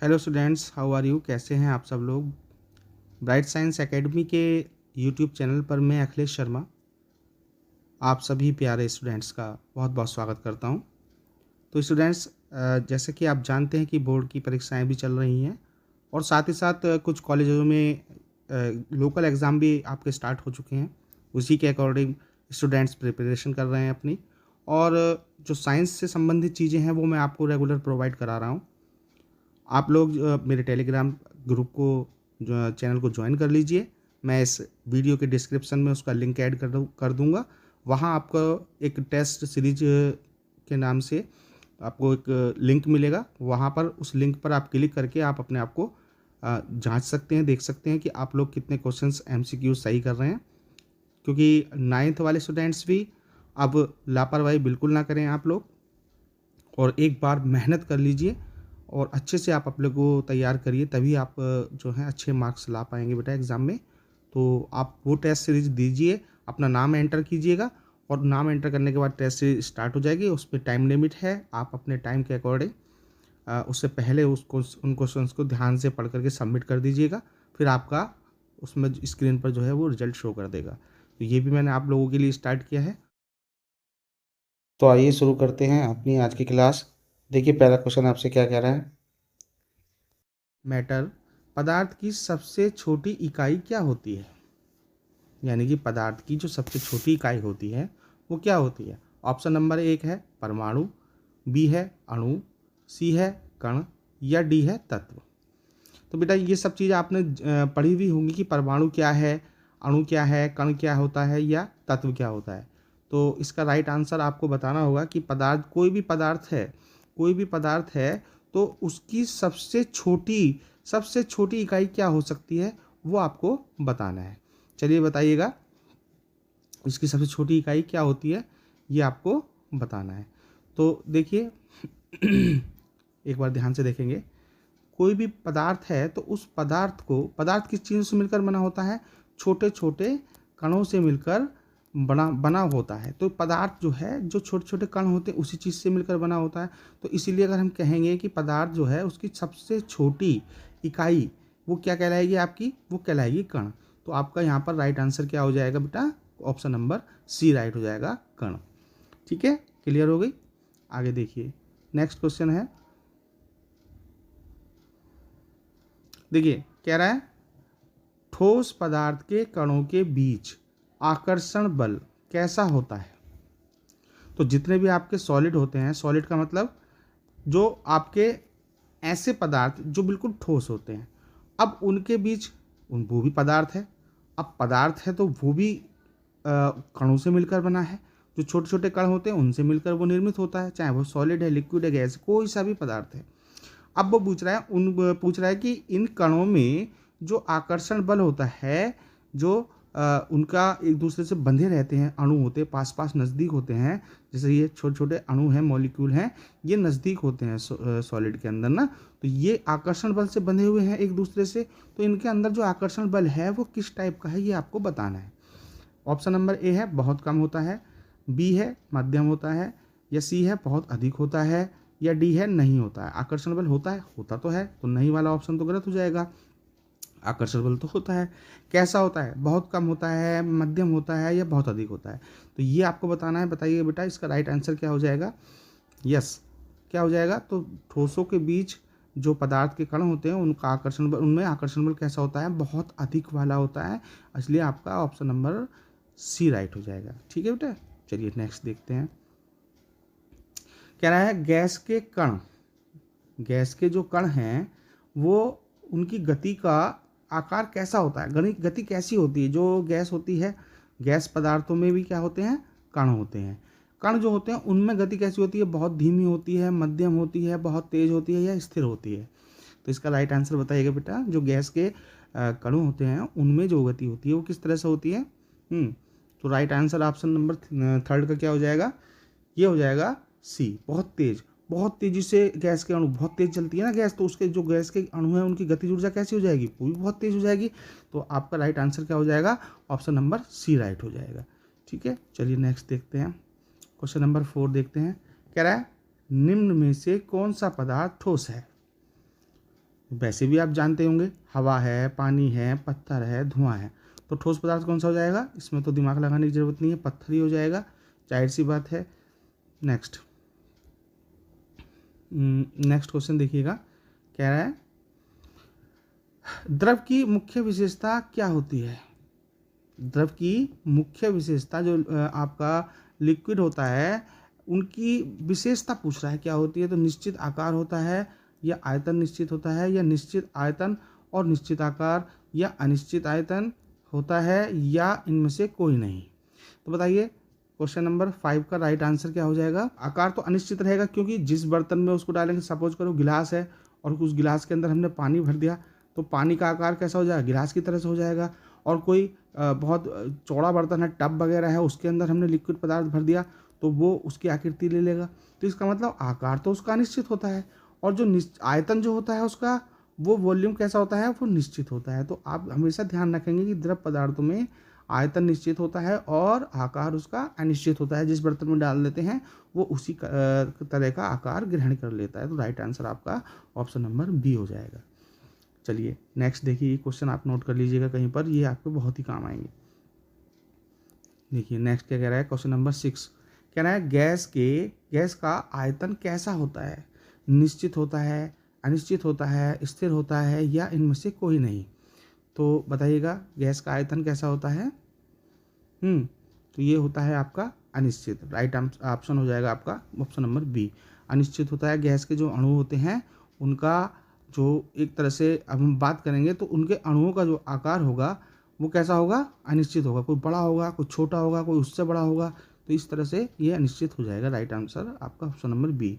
Hello students, how are you? कैसे हैं आप सब लोग? ब्राइट साइंस एकेडमी के यूट्यूब चैनल पर मैं अखिलेश शर्मा आप सभी प्यारे स्टूडेंट्स का बहुत बहुत स्वागत करता हूं। तो स्टूडेंट्स, जैसे कि आप जानते हैं कि बोर्ड की परीक्षाएं भी चल रही हैं और साथ ही साथ कुछ कॉलेजों में लोकल एग्ज़ाम भी आपके स्टार्ट हो चुके हैं। उसी के अकॉर्डिंग स्टूडेंट्स प्रिपरेशन कर रहे हैं अपनी, और जो साइंस से संबंधित चीज़ें हैं वो मैं आपको रेगुलर प्रोवाइड करा रहा हूँ। आप लोग मेरे टेलीग्राम ग्रुप को जो चैनल को ज्वाइन कर लीजिए। मैं इस वीडियो के डिस्क्रिप्शन में उसका लिंक ऐड कर दूंगा। वहाँ आपको एक टेस्ट सीरीज के नाम से आपको एक लिंक मिलेगा। वहाँ पर उस लिंक पर आप क्लिक करके आप अपने आप को जांच सकते हैं, देख सकते हैं कि आप लोग कितने क्वेश्चंस एमसीक्यू सही कर रहे हैं। क्योंकि 9th वाले स्टूडेंट्स भी अब लापरवाही बिल्कुल ना करें आप लोग, और एक बार मेहनत कर लीजिए और अच्छे से आप अपने को तैयार करिए, तभी आप जो है अच्छे मार्क्स ला पाएंगे बेटा एग्ज़ाम में। तो आप वो टेस्ट सीरीज दीजिए, अपना नाम एंटर कीजिएगा और नाम एंटर करने के बाद टेस्ट सीरीज स्टार्ट हो जाएगी। उस पर टाइम लिमिट है, आप अपने टाइम के अकॉर्डिंग उससे पहले उसको उन क्वेश्चंस को ध्यान से पढ़ करके सबमिट कर दीजिएगा। फिर आपका उसमें स्क्रीन पर जो है वो रिजल्ट शो कर देगा। तो ये भी मैंने आप लोगों के लिए स्टार्ट किया है। तो आइए शुरू करते हैं अपनी आज की क्लास। देखिए, पहला क्वेश्चन आपसे क्या कह रहा है। मैटर, पदार्थ की सबसे छोटी इकाई क्या होती है? यानी कि पदार्थ की जो सबसे छोटी इकाई होती है वो क्या होती है? ऑप्शन नंबर 1 है परमाणु, बी है अणु, सी है कण, या डी है तत्व। तो बेटा ये सब चीज़ आपने पढ़ी हुई होंगी कि परमाणु क्या है, अणु क्या है, कण क्या होता है, या तत्व क्या होता है। तो इसका राइट आंसर आपको बताना होगा कि पदार्थ, कोई भी पदार्थ है तो उसकी सबसे छोटी इकाई क्या हो सकती है वो आपको बताना है। चलिए बताइएगा, इसकी सबसे छोटी इकाई क्या होती है ये आपको बताना है। तो देखिए एक बार ध्यान से देखेंगे। कोई भी पदार्थ है तो उस पदार्थ किस चीज़ से मिलकर बना होता है? छोटे छोटे कणों से मिलकर बना बना होता है। तो पदार्थ जो है, जो छोटे छोटे कण होते हैं उसी चीज़ से मिलकर बना होता है। तो इसीलिए अगर हम कहेंगे कि पदार्थ जो है उसकी सबसे छोटी इकाई वो क्या कहलाएगी आपकी? वो कहलाएगी कण। तो आपका यहाँ पर राइट आंसर क्या हो जाएगा बेटा? ऑप्शन नंबर सी राइट हो जाएगा, कण। ठीक है, क्लियर हो गई? आगे देखिए, नेक्स्ट क्वेश्चन है। देखिए कह रहा है ठोस पदार्थ के कणों के बीच आकर्षण बल कैसा होता है? तो जितने भी आपके सॉलिड होते हैं, सॉलिड का मतलब जो आपके ऐसे पदार्थ जो बिल्कुल ठोस होते हैं, अब उनके बीच वो भी पदार्थ है। अब पदार्थ है तो वो भी कणों से मिलकर बना है। जो छोटे छोटे कण होते हैं उनसे मिलकर वो निर्मित होता है, चाहे वो सॉलिड है, लिक्विड है, गैस, कोई सा भी पदार्थ है। अब वो पूछ रहा है कि इन कणों में जो आकर्षण बल होता है, जो उनका एक दूसरे से बंधे रहते हैं, अणु होते हैं पास पास नज़दीक होते हैं, जैसे ये छोटे छोटे अणु हैं, मॉलिक्यूल हैं, ये नज़दीक होते हैं सॉलिड के अंदर ना। तो ये आकर्षण बल से बंधे हुए हैं एक दूसरे से। तो इनके अंदर जो आकर्षण बल है वो किस टाइप का है ये आपको बताना है। ऑप्शन नंबर ए है बहुत कम होता है, बी है मध्यम होता है, या सी है बहुत अधिक होता है, या डी है नहीं होता है। आकर्षण बल होता तो है, तो नहीं वाला ऑप्शन तो गलत हो जाएगा। आकर्षण बल तो होता है। कैसा होता है? बहुत कम होता है, मध्यम होता है, या बहुत अधिक होता है। तो ये आपको बताना है। बताइए बेटा, इसका राइट आंसर क्या हो जाएगा? यस, क्या हो जाएगा? तो ठोसों के बीच जो पदार्थ के कण होते हैं उनका आकर्षण बल, उनमें आकर्षण बल कैसा होता है? बहुत अधिक वाला होता है। इसलिए आपका ऑप्शन नंबर सी राइट हो जाएगा। ठीक है बेटा, चलिए नेक्स्ट देखते हैं। कह रहा है गैस के जो कण हैं वो, उनकी गति का आकार कैसा होता है? गति कैसी होती है? जो गैस होती है, गैस पदार्थों में भी क्या होते हैं? कण होते हैं। कण जो होते हैं उनमें गति कैसी होती है? बहुत धीमी होती है, मध्यम होती है, बहुत तेज होती है, या स्थिर होती है? तो इसका राइट आंसर बताइएगा बेटा। जो गैस के कण होते हैं उनमें जो गति होती है वो किस तरह से होती है? तो राइट आंसर ऑप्शन नंबर 3 का क्या हो जाएगा? ये हो जाएगा सी, बहुत तेज। बहुत तेजी से गैस के अणु, बहुत तेज चलती है ना गैस, तो उसके जो गैस के अणु हैं उनकी गतिज ऊर्जा कैसी हो जाएगी? वो भी बहुत तेज हो जाएगी। तो आपका राइट आंसर क्या हो जाएगा? ऑप्शन नंबर सी राइट हो जाएगा। ठीक है, चलिए नेक्स्ट देखते हैं। क्वेश्चन नंबर 4 देखते हैं। कह रहा है निम्न में से कौन सा पदार्थ ठोस है? वैसे भी आप जानते होंगे, हवा है, पानी है, पत्थर है, धुआं है। तो ठोस पदार्थ कौन सा हो जाएगा? इसमें तो दिमाग लगाने की जरूरत नहीं है, पत्थर ही हो जाएगा, जाहिर सी बात है। नेक्स्ट नेक्स्ट क्वेश्चन देखिएगा, कह रहा है द्रव की मुख्य विशेषता क्या होती है? द्रव की मुख्य विशेषता जो आपका लिक्विड होता है, उनकी विशेषता पूछ रहा है क्या होती है। तो निश्चित आकार होता है, या आयतन निश्चित होता है, या निश्चित आयतन और निश्चित आकार, या अनिश्चित आयतन होता है, या इनमें से कोई नहीं। तो बताइए क्वेश्चन नंबर 5 का राइट आंसर क्या हो जाएगा? आकार तो अनिश्चित रहेगा, क्योंकि जिस बर्तन में उसको डालेंगे, सपोज करो गिलास है और उस गिलास के अंदर हमने पानी भर दिया, तो पानी का आकार कैसा हो जाएगा? गिलास की तरह से हो जाएगा। और कोई बहुत चौड़ा बर्तन है, टब वगैरह है, उसके अंदर हमने लिक्विड पदार्थ भर दिया, तो वो उसकी आकृति ले लेगा। तो इसका मतलब आकार तो उसका अनिश्चित होता है, और जो आयतन जो होता है उसका, वो वॉल्यूम कैसा होता है? वो निश्चित होता है। तो आप हमेशा ध्यान रखेंगे कि द्रव पदार्थों में आयतन निश्चित होता है और आकार उसका अनिश्चित होता है। जिस बर्तन में डाल देते हैं वो उसी तरह का आकार ग्रहण कर लेता है। तो राइट आंसर आपका ऑप्शन नंबर बी हो जाएगा। चलिए नेक्स्ट देखिए, ये क्वेश्चन आप नोट कर लीजिएगा कहीं पर, ये आपको बहुत ही काम आएंगे। देखिए नेक्स्ट क्या कह रहा है, क्वेश्चन नंबर 6 कह रहा है गैस का आयतन कैसा होता है? निश्चित होता है, अनिश्चित होता है, स्थिर होता है, या इनमें से कोई नहीं। तो बताइएगा गैस का आयतन कैसा होता है? तो ये होता है आपका अनिश्चित। राइट ऑप्शन हो जाएगा आपका ऑप्शन नंबर बी। अनिश्चित होता है, गैस के जो अणु होते हैं उनका जो एक तरह से अब हम बात करेंगे, तो उनके अणुओं का जो आकार होगा वो कैसा होगा? अनिश्चित होगा। कोई बड़ा होगा, कोई छोटा होगा, कोई उससे बड़ा होगा। तो इस तरह से ये अनिश्चित हो जाएगा। राइट आंसर आपका ऑप्शन नंबर बी।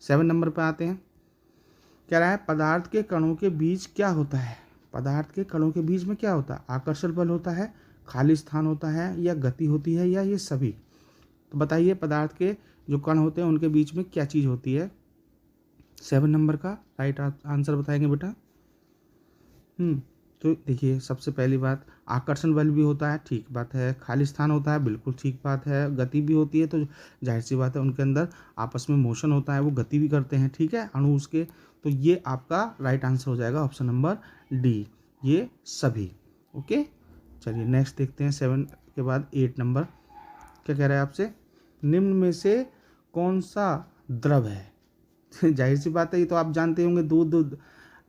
7 नंबर पे आते हैं, कह रहा है पदार्थ के कणों के बीच क्या होता है? पदार्थ के कणों के बीच में क्या होता है? आकर्षण बल होता है, खाली स्थान होता है, या गति होती है, या ये सभी। तो बताइए पदार्थ के जो कण होते हैं उनके बीच में क्या चीज़ होती है? 7 नंबर का राइट आंसर बताएंगे बेटा। तो देखिए सबसे पहली बात, आकर्षण बल भी होता है, ठीक बात है। खाली स्थान होता है, बिल्कुल ठीक बात है। गति भी होती है, तो जाहिर सी बात है उनके अंदर आपस में मोशन होता है, वो गति भी करते हैं, ठीक है, अणु उसके। तो ये आपका राइट आंसर हो जाएगा ऑप्शन नंबर डी, ये सभी। ओके चलिए नेक्स्ट देखते हैं। 7 के बाद 8 नंबर क्या कह रहा है आपसे, निम्न में से कौन सा द्रव है? जाहिर सी बात है, ये तो आप जानते होंगे, दूध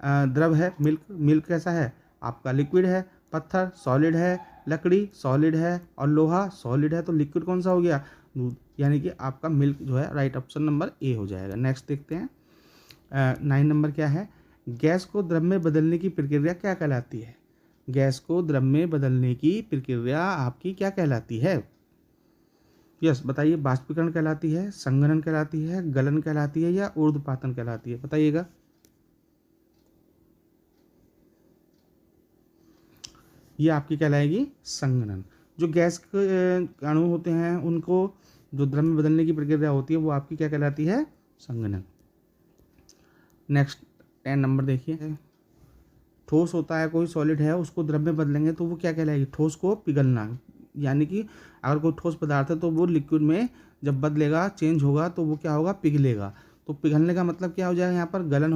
द्रव है। मिल्क कैसा है? आपका लिक्विड है। पत्थर सॉलिड है, लकड़ी सॉलिड है, और लोहा सॉलिड है। तो लिक्विड कौन सा हो गया? दूध, यानी कि आपका मिल्क जो है राइट ऑप्शन नंबर ए हो जाएगा। नेक्स्ट देखते हैं 9 नंबर क्या है, गैस को द्रव में बदलने की प्रक्रिया क्या कहलाती है? गैस को द्रव में बदलने की प्रक्रिया आपकी क्या कहलाती है? यस बताइए, बाष्पीकरण कहलाती है, संघनन कहलाती है, गलन कहलाती है, या ऊर्ध्वपातन कहलाती है? बताइएगा। ये आपकी कहलाएगी संघनन। जो गैस के अणु होते हैं उनको जो द्रव में बदलने की प्रक्रिया होती है वो आपकी क्या कहलाती है? संघनन। नेक्स्ट 10 नंबर देखिए, ठोस होता है, कोई सॉलिड है, उसको द्रव में बदलेंगे तो वो क्या कहलाएगी? ठोस को पिघलना। यानी कि अगर कोई ठोस पदार्थ है तो वो लिक्विड में जब बदलेगा, चेंज होगा, तो वो क्या होगा? पिघलेगा। तो पिघलने का मतलब क्या हो जाएगा? यहाँ पर गलन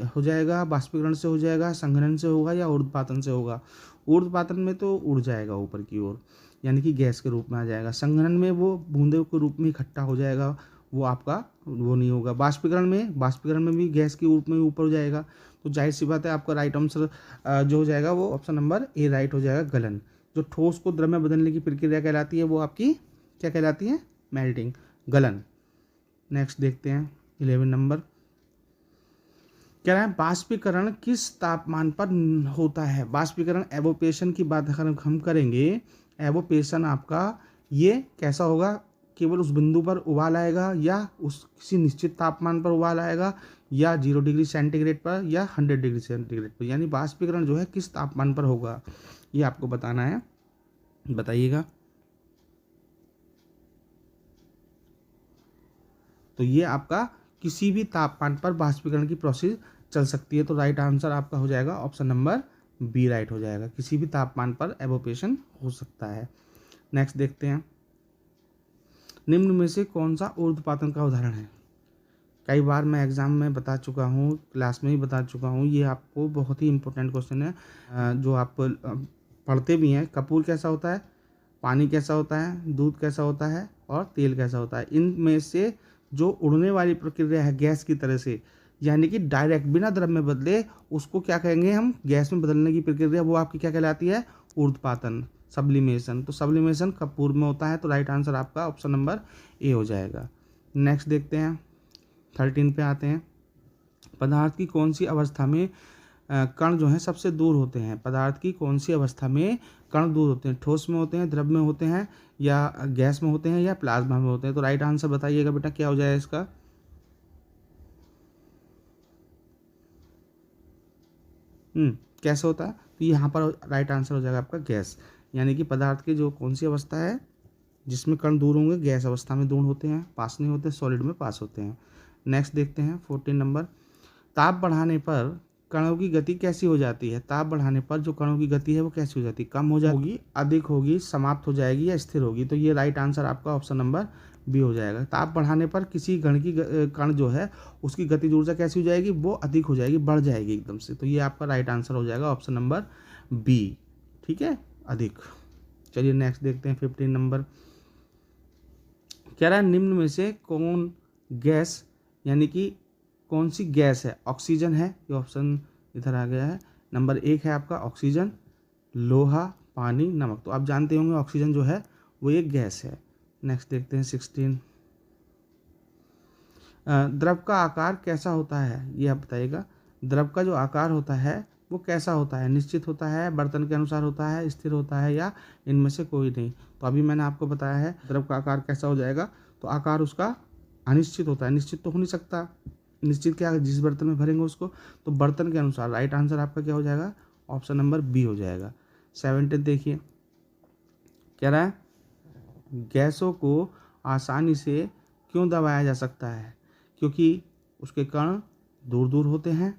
हो जाएगा, बाष्पीकरण से हो जाएगा, संघनन से होगा, या ऊर्ध्वपातन से होगा? ऊर्ध्वपातन में तो उड़ जाएगा ऊपर की ओर, यानी कि गैस के रूप में आ जाएगा। संघनन में वो बूंदे के रूप में इकट्ठा हो जाएगा, वो आपका वो नहीं होगा। बाष्पीकरण में भी गैस के रूप में ऊपर हो जाएगा। तो जाहिर सी बात है आपका राइट आंसर जो हो जाएगा वो ऑप्शन नंबर ए राइट हो जाएगा, गलन। जो ठोस को द्रव में बदलने की प्रक्रिया कहलाती है वो आपकी क्या कहलाती है? मेल्टिंग, गलन। नेक्स्ट देखते हैं 11 नंबर, कह रहा है बाष्पीकरण किस तापमान पर होता है? बाष्पीकरण एवोपेशन की बात अगर हम करेंगे, एवोपेशन आपका ये कैसा होगा? केवल उस बिंदु पर उबाल आएगा, या उस किसी निश्चित तापमान पर उबाल आएगा, या 0 डिग्री सेंटीग्रेड पर, या 100 डिग्री सेंटीग्रेड पर। यानी बाष्पीकरण जो है किस तापमान पर होगा, ये आपको बताना है। बताइएगा। तो ये आपका किसी भी तापमान पर बाष्पीकरण की प्रोसेस चल सकती है। तो राइट आंसर आपका हो जाएगा ऑप्शन नंबर बी राइट हो जाएगा, किसी भी तापमान पर एवोपेशन हो सकता है। नेक्स्ट देखते हैं, निम्न में से कौन सा ऊर्ध्वपातन का उदाहरण है? कई बार मैं एग्ज़ाम में बता चुका हूँ, क्लास में ही बता चुका हूँ, ये आपको बहुत ही इम्पोर्टेंट क्वेश्चन है जो आप पढ़ते भी हैं। कपूर कैसा होता है, पानी कैसा होता है, दूध कैसा होता है और तेल कैसा होता है। इनमें से जो उड़ने वाली प्रक्रिया है गैस की तरह से, यानी कि डायरेक्ट बिना द्रव में बदले, उसको क्या कहेंगे हम, गैस में बदलने की प्रक्रिया, वो आपकी क्या कहलाती है, ऊर्ध्वपातन, सब्लिमेशन। तो सब्लिमेशन कपूर में होता है, तो राइट आंसर आपका ऑप्शन नंबर ए हो जाएगा। नेक्स्ट देखते हैं, 13 पे आते हैं। पदार्थ की कौन सी अवस्था में कण जो हैं सबसे दूर होते हैं। पदार्थ की कौन सी अवस्था में कण दूर होते हैं, ठोस में होते हैं, द्रव में होते हैं, या गैस में होते हैं, या प्लाज्मा में होते हैं। तो राइट आंसर बताइएगा बेटा क्या हो जाएगा इसका। कैसे होता है, तो यहाँ पर राइट आंसर हो जाएगा आपका गैस। यानी कि पदार्थ की जो कौन सी अवस्था है जिसमें कण दूर होंगे, गैस अवस्था में दूर होते हैं, पास नहीं होते, सॉलिड में पास होते हैं। नेक्स्ट देखते हैं 14 नंबर। ताप बढ़ाने पर कणों की गति कैसी हो जाती है। ताप बढ़ाने पर जो कणों की गति है वो कैसी हो जाती है, कम हो जाएगी, अधिक होगी, समाप्त हो जाएगी, या स्थिर होगी। तो ये राइट आंसर आपका ऑप्शन नंबर बी हो जाएगा। ताप बढ़ाने पर किसी कण जो है उसकी गतिज ऊर्जा कैसी हो जाएगी, वो अधिक हो जाएगी, बढ़ जाएगी एकदम से। तो ये आपका राइट आंसर हो जाएगा ऑप्शन नंबर बी। ठीक है, अधिक। चलिए नेक्स्ट देखते हैं 15 नंबर। कह रहा है निम्न में से कौन गैस, यानी कि कौन सी गैस है, ऑक्सीजन है, ये ऑप्शन इधर आ गया है। नंबर 1 है आपका ऑक्सीजन, लोहा, पानी, नमक। तो आप जानते होंगे ऑक्सीजन जो है वो एक गैस है। नेक्स्ट देखते हैं 16। द्रव का आकार कैसा होता है, ये आप बताइएगा। द्रव का जो आकार होता है वो कैसा होता है, निश्चित होता है, बर्तन के अनुसार होता है, स्थिर होता है, या इनमें से कोई नहीं। तो अभी मैंने आपको बताया है द्रव का आकार कैसा हो जाएगा, तो आकार उसका अनिश्चित होता है, निश्चित तो हो नहीं सकता। निश्चित क्या, जिस बर्तन में भरेंगे उसको, तो बर्तन के अनुसार। राइट आंसर आपका क्या हो जाएगा, ऑप्शन नंबर बी हो जाएगा। 17 देखिए, कह रहा है गैसों को आसानी से क्यों दबाया जा सकता है, क्योंकि उसके कण दूर दूर होते हैं,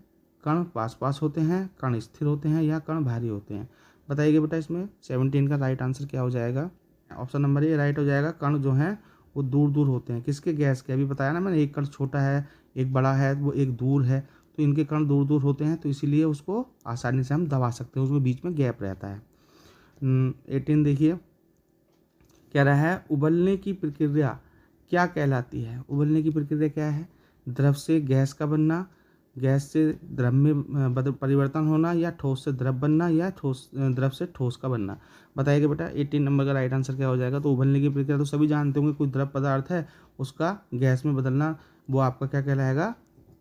कण पास पास होते हैं, कण स्थिर होते हैं, या कण भारी होते हैं। बताइए बेटा इसमें 17 का राइट आंसर क्या हो जाएगा। ऑप्शन नंबर ए राइट हो जाएगा। कण जो हैं वो दूर दूर होते हैं, किसके, गैस के। अभी बताया ना मैंने, एक कण छोटा है, एक बड़ा है, वो एक दूर है, तो इनके कण दूर दूर होते हैं, तो इसीलिए उसको आसानी से हम दबा सकते हैं, उसमें बीच में गैप रहता है। 18 देखिए, कह रहा है उबलने की प्रक्रिया क्या कहलाती है। उबलने की प्रक्रिया क्या है, द्रव से गैस का बनना, गैस से द्रव में परिवर्तन होना, या ठोस से द्रव बनना, या द्रव से ठोस का बनना। बताइएगा बेटा 18 नंबर का राइट आंसर क्या हो जाएगा। तो उबलने की प्रक्रिया तो सभी जानते होंगे, कोई द्रव पदार्थ है उसका गैस में बदलना, वो आपका क्या कहलाएगा,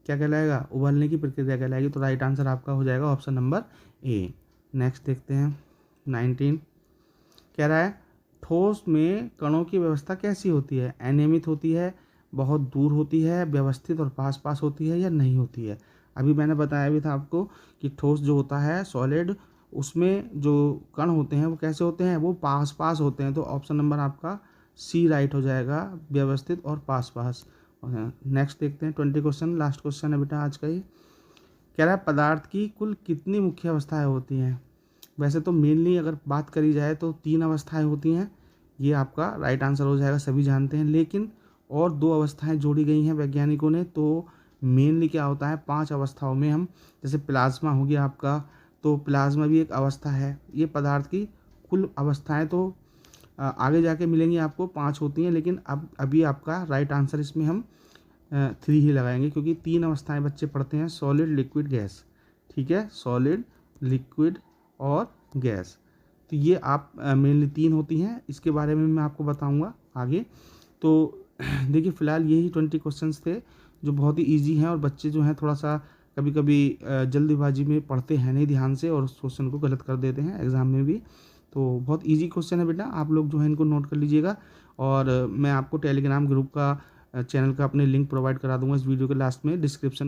क्या कहलाएगा, उबलने की प्रक्रिया कहलाएगी। तो राइट आंसर आपका हो जाएगा ऑप्शन नंबर ए। नेक्स्ट देखते हैं 19। कह रहा है ठोस में कणों की व्यवस्था कैसी होती है, अनियमित होती है, बहुत दूर होती है, व्यवस्थित और पास पास होती है, या नहीं होती है। अभी मैंने बताया भी था आपको कि ठोस जो होता है सॉलिड, उसमें जो कण होते हैं वो कैसे होते हैं, वो पास पास होते हैं। तो ऑप्शन नंबर आपका सी राइट हो जाएगा, व्यवस्थित और पास पास। नेक्स्ट देखते हैं 20 क्वेश्चन, लास्ट क्वेश्चन है बेटा आज का ही। कह रहा है पदार्थ की कुल कितनी मुख्य अवस्थाएं होती हैं। वैसे तो मेनली अगर बात करी जाए तो 3 अवस्थाएं होती हैं, ये आपका राइट आंसर हो जाएगा, सभी जानते हैं। लेकिन और 2 अवस्थाएं जोड़ी गई हैं वैज्ञानिकों ने, तो मेनली क्या होता है 5 अवस्थाओं में हम, जैसे प्लाज्मा हो गया आपका, तो प्लाज्मा भी एक अवस्था है। ये पदार्थ की कुल अवस्थाएं तो आगे जाके मिलेंगी आपको, 5 होती हैं, लेकिन अब अभी आपका राइट आंसर इसमें हम 3 ही लगाएंगे, क्योंकि 3 अवस्थाएं बच्चे पढ़ते हैं, सॉलिड, लिक्विड, गैस। ठीक है, सॉलिड, लिक्विड और गैस। तो ये आप मेनली 3 होती हैं, इसके बारे में मैं आपको बताऊंगा आगे। तो देखिए फ़िलहाल यही 20 क्वेश्चंस थे जो बहुत ही इजी हैं, और बच्चे जो हैं थोड़ा सा कभी कभी जल्दबाजी में पढ़ते हैं नहीं ध्यान से, और उस क्वेश्चन को गलत कर देते हैं एग्ज़ाम में भी। तो बहुत इजी क्वेश्चन है बेटा, आप लोग जो है इनको नोट कर लीजिएगा। और मैं आपको टेलीग्राम ग्रुप का चैनल का अपने लिंक प्रोवाइड करा दूंगा इस वीडियो के लास्ट में डिस्क्रिप्शन।